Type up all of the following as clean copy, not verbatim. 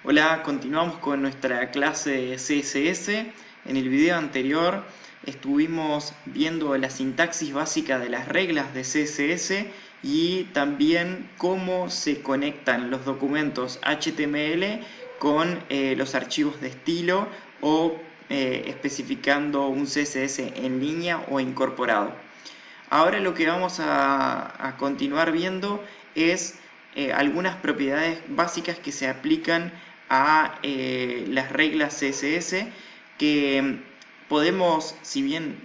Hola, continuamos con nuestra clase de CSS. En el video anterior estuvimos viendo la sintaxis básica de las reglas de CSS y también cómo se conectan los documentos HTML con los archivos de estilo o especificando un CSS en línea o incorporado. Ahora lo que vamos a continuar viendo es algunas propiedades básicas que se aplican a las reglas CSS que podemos, si bien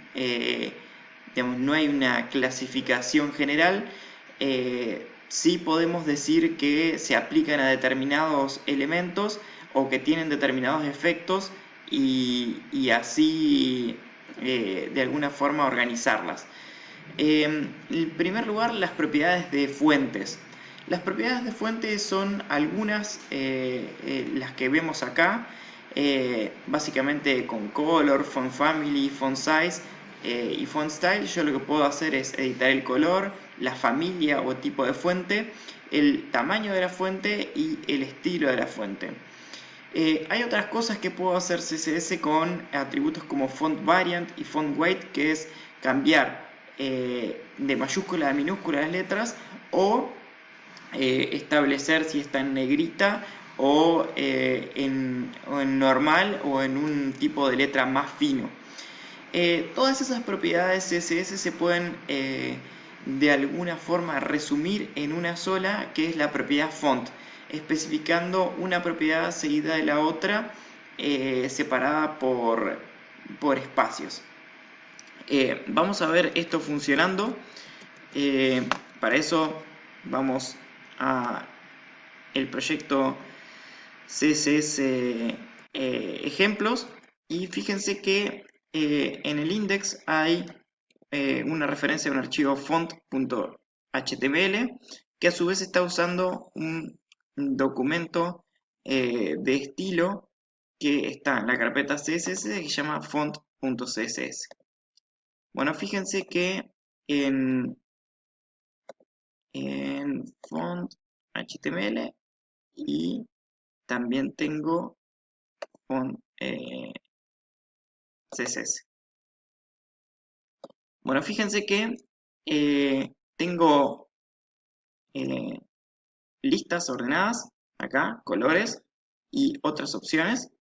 digamos, no hay una clasificación general, sí podemos decir que se aplican a determinados elementos o que tienen determinados efectos y así de alguna forma organizarlas. En primer lugar, las propiedades de fuentes. Las propiedades de fuentes son algunas, las que vemos acá, básicamente con color, font family, font size y font style. Yo lo que puedo hacer es editar el color, la familia o tipo de fuente, el tamaño de la fuente y el estilo de la fuente. Hay otras cosas que puedo hacer CSS con atributos como font variant y font weight, que es cambiar de mayúscula a minúscula las letras o establecer si está en negrita o en normal o en un tipo de letra más fino. Todas esas propiedades CSS se pueden de alguna forma resumir en una sola, que es la propiedad font, especificando una propiedad seguida de la otra, separada por espacios. Vamos a ver esto funcionando. Para eso vamos a el proyecto CSS ejemplos y fíjense que en el index hay una referencia a un archivo font.html que a su vez está usando un documento de estilo que está en la carpeta CSS que se llama font.css. Bueno, fíjense que en, en font.html y también tengo font CSS. Bueno, fíjense que tengo eh, listas ordenadas, acá, colores y otras opciones.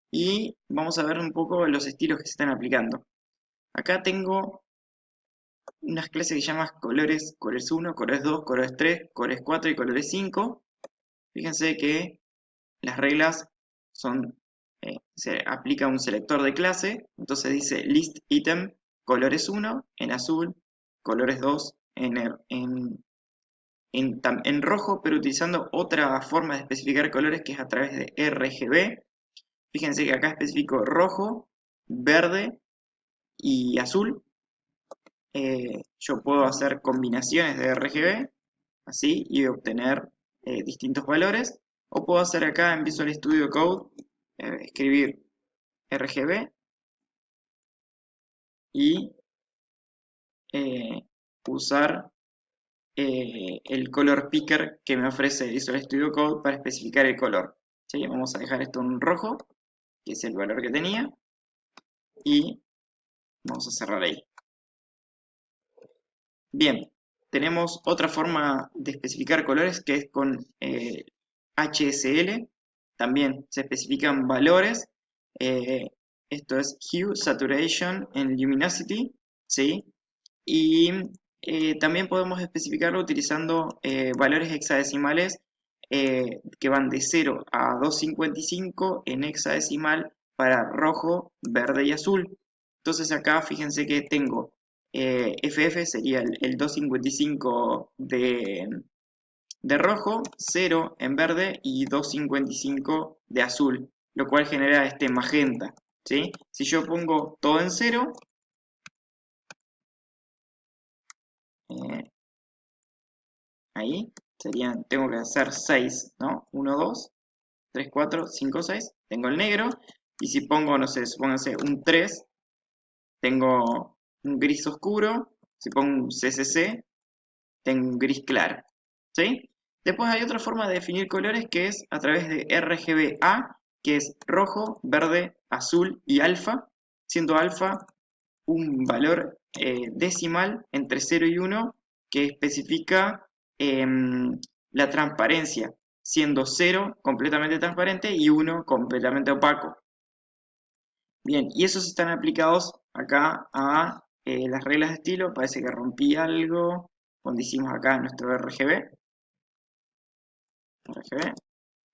Y vamos a ver un poco los estilos que se están aplicando. Acá tengo unas clases que se llaman colores 1, colores 2, colores 3, colores 4 y colores 5. Fíjense que las reglas son, se aplica un selector de clase, entonces dice list item colores 1 en azul, colores 2 en rojo, pero utilizando otra forma de especificar colores que es a través de RGB. Fíjense que acá especifico rojo, verde y azul. Yo puedo hacer combinaciones de RGB, así, y obtener distintos valores. O puedo hacer acá en Visual Studio Code, escribir RGB y eh, usar el color picker que me ofrece Visual Studio Code para especificar el color. ¿Sí? Vamos a dejar esto en rojo, que es el valor que tenía, y vamos a cerrar ahí. Bien, tenemos otra forma de especificar colores que es con HSL. También se especifican valores. eh, Esto es Hue, Saturation and Luminosity. ¿Sí? Y también podemos especificarlo utilizando valores hexadecimales que van de 0 a 255 en hexadecimal para rojo, verde y azul. Entonces acá fíjense que tengo FF sería el 255 de rojo, 0 en verde y 255 de azul, lo cual genera este magenta. ¿Sí? Si yo pongo todo en 0, ahí serían, tengo que hacer 6, ¿no? 1, 2, 3, 4, 5, 6, tengo el negro, y si pongo, no sé, supónganse un 3, tengo un gris oscuro, si pongo un CCC, tengo un gris claro, ¿sí? Después hay otra forma de definir colores que es a través de RGBA, que es rojo, verde, azul y alfa, siendo alfa un valor decimal entre 0 y 1 que especifica la transparencia, siendo 0 completamente transparente y 1 completamente opaco. Bien, y esos están aplicados acá a las reglas de estilo. Parece que rompí algo cuando hicimos acá nuestro RGB.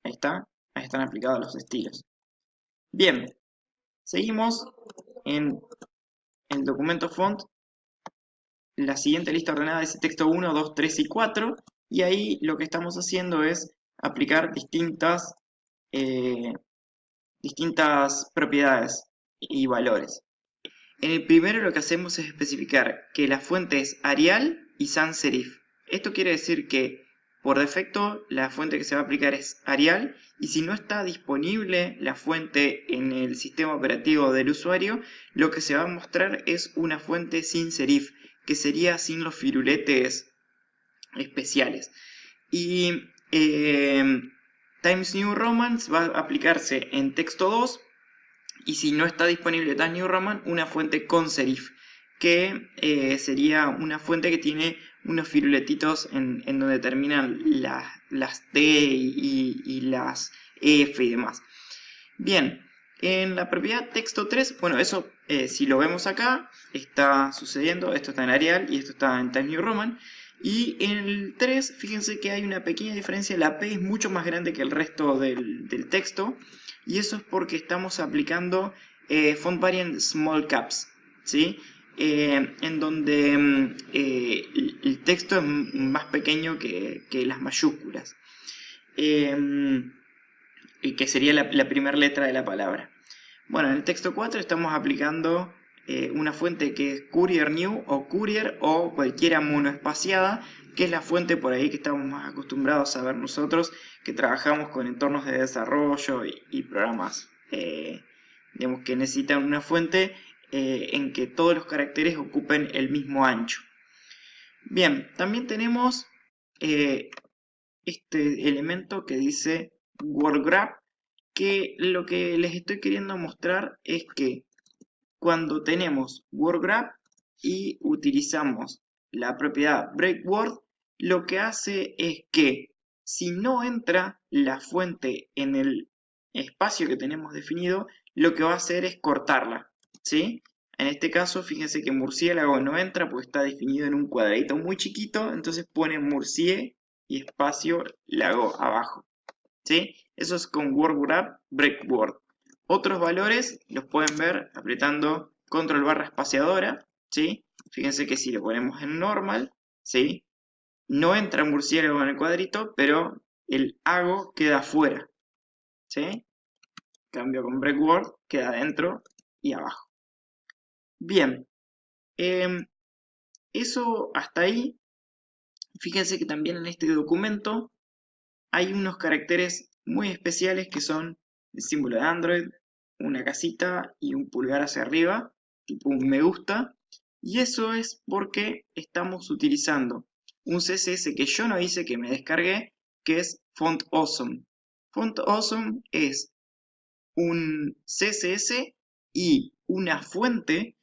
Ahí está, ahí están aplicados los estilos. Bien, seguimos en el documento font. La siguiente lista ordenada dice texto 1, 2, 3 y 4, y ahí lo que estamos haciendo es aplicar distintas propiedades y valores. En el primero lo que hacemos es especificar que la fuente es Arial y sans serif. Esto quiere decir que por defecto la fuente que se va a aplicar es Arial, y si no está disponible la fuente en el sistema operativo del usuario, lo que se va a mostrar es una fuente sin serif, que sería sin los firuletes especiales. Y Times New Roman va a aplicarse en texto 2, y si no está disponible Times New Roman, una fuente con serif, que sería una fuente que tiene unos firuletitos en donde terminan las T y las F y demás. Bien, en la propiedad texto 3, bueno, eso si lo vemos acá, está sucediendo, esto está en Arial y esto está en Times New Roman. Y en el 3, fíjense que hay una pequeña diferencia, la P es mucho más grande que el resto del texto, y eso es porque estamos aplicando Font Variant Small Caps, ¿sí? En donde el texto es más pequeño que las mayúsculas. Y que sería la primera letra de la palabra. Bueno, en el texto 4 estamos aplicando una fuente que es Courier New o Courier o cualquiera monoespaciada, que es la fuente por ahí que estamos más acostumbrados a ver nosotros, que trabajamos con entornos de desarrollo y programas digamos que necesitan una fuente en que todos los caracteres ocupen el mismo ancho. Bien, también tenemos este elemento que dice WordGraph, que lo que les estoy queriendo mostrar es que cuando tenemos WordGraph y utilizamos la propiedad breakWord, lo que hace es que si no entra la fuente en el espacio que tenemos definido, lo que va a hacer es cortarla, ¿sí? En este caso, fíjense que murciélago no entra porque está definido en un cuadradito muy chiquito, entonces pone murcie y espacio lago abajo, ¿sí? Eso es con WordGraph breakWord. Otros valores los pueden ver apretando control barra espaciadora, ¿sí? Fíjense que si lo ponemos en normal, ¿sí? No entra murciélago en el cuadrito, pero el hago queda afuera, ¿sí? Cambio con breakWord, queda adentro y abajo. Bien, eso hasta ahí. Fíjense que también en este documento hay unos caracteres muy especiales que son el símbolo de Android, una casita y un pulgar hacia arriba, tipo un me gusta, y eso es porque estamos utilizando un CSS que yo no hice, que me descargué, que es Font Awesome. Font Awesome es un CSS y una fuente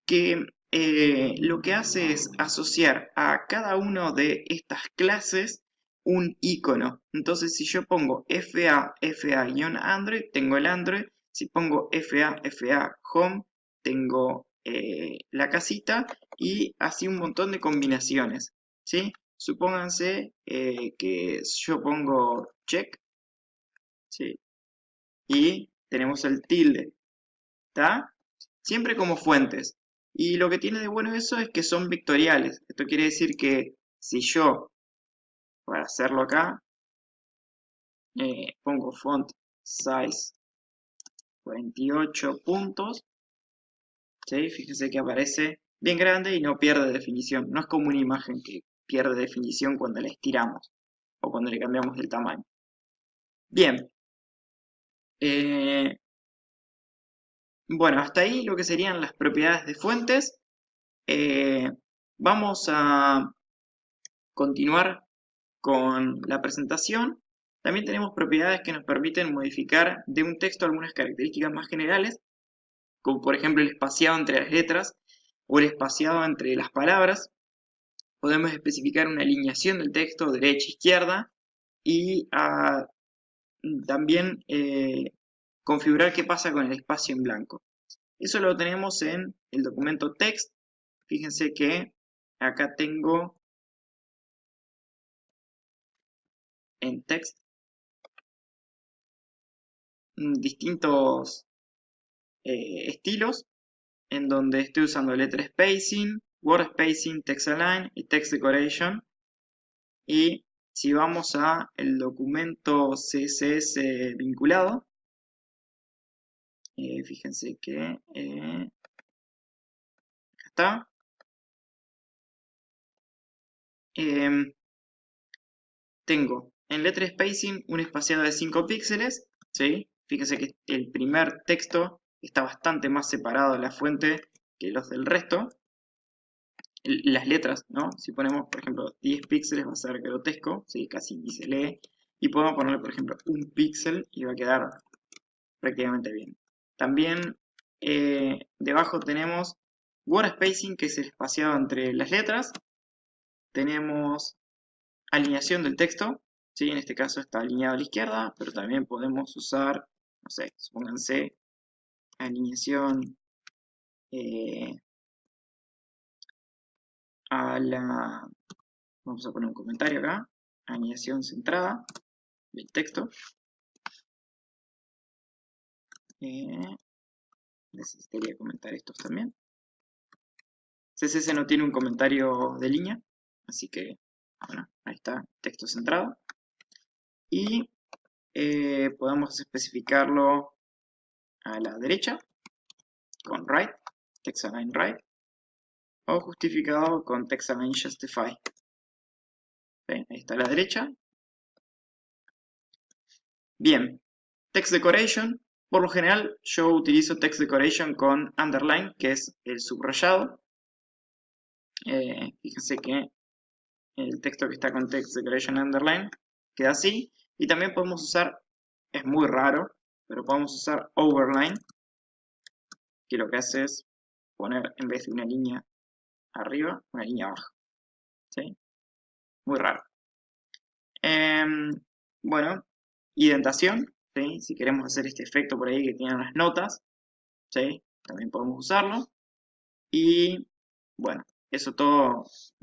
que lo que hace es asociar a cada una de estas clases un icono. Entonces, si yo pongo FA-Android, tengo el Android. Si pongo FA Home, tengo la casita, y así un montón de combinaciones, ¿sí? Supónganse que yo pongo check, ¿sí? Y tenemos el tilde, ¿está? Siempre como fuentes. Y lo que tiene de bueno eso es que son vectoriales. Esto quiere decir que si yo, para hacerlo acá, pongo font size 48 puntos, ¿sí? Fíjense que aparece bien grande y no pierde definición. No es como una imagen que pierde definición cuando la estiramos o cuando le cambiamos el tamaño. Bien. Bueno, hasta ahí lo que serían las propiedades de fuentes. Vamos a continuar con la presentación. También tenemos propiedades que nos permiten modificar de un texto algunas características más generales, como por ejemplo el espaciado entre las letras o el espaciado entre las palabras. Podemos especificar una alineación del texto derecha-izquierda y también configurar qué pasa con el espacio en blanco. Eso lo tenemos en el documento text. Fíjense que acá tengo en text distintos estilos en donde estoy usando letter spacing, word spacing, text align y text decoration. Y si vamos a el documento CSS vinculado, fíjense que acá está. Tengo en letter spacing un espaciado de 5 píxeles, ¿sí? Fíjense que el primer texto está bastante más separado de la fuente que los del resto. Las letras, ¿no? Si ponemos, por ejemplo, 10 píxeles va a ser grotesco, ¿sí? Casi ni se lee. Y podemos ponerle, por ejemplo, un píxel y va a quedar prácticamente bien. También debajo tenemos word spacing, que es el espaciado entre las letras. Tenemos alineación del texto, ¿sí? En este caso está alineado a la izquierda, pero también podemos usar, no sé, supónganse, alineación a la... Vamos a poner un comentario acá, alineación centrada del texto. Necesitaría comentar estos también. CSS no tiene un comentario de línea, así que, bueno, ahí está, texto centrado. Y podemos especificarlo a la derecha, con right, text align right, o justificado con text align justify. ¿Sí? Ahí está a la derecha. Bien, text decoration. Por lo general yo utilizo text decoration con underline, que es el subrayado. Fíjense que el texto que está con text decoration underline queda así. Y también podemos usar, es muy raro, pero podemos usar overline, que lo que hace es poner en vez de una línea arriba, una línea abajo. ¿Sí? Muy raro. Bueno, indentación, ¿sí? Si queremos hacer este efecto por ahí que tiene unas notas, ¿sí? También podemos usarlo. Y bueno, eso todo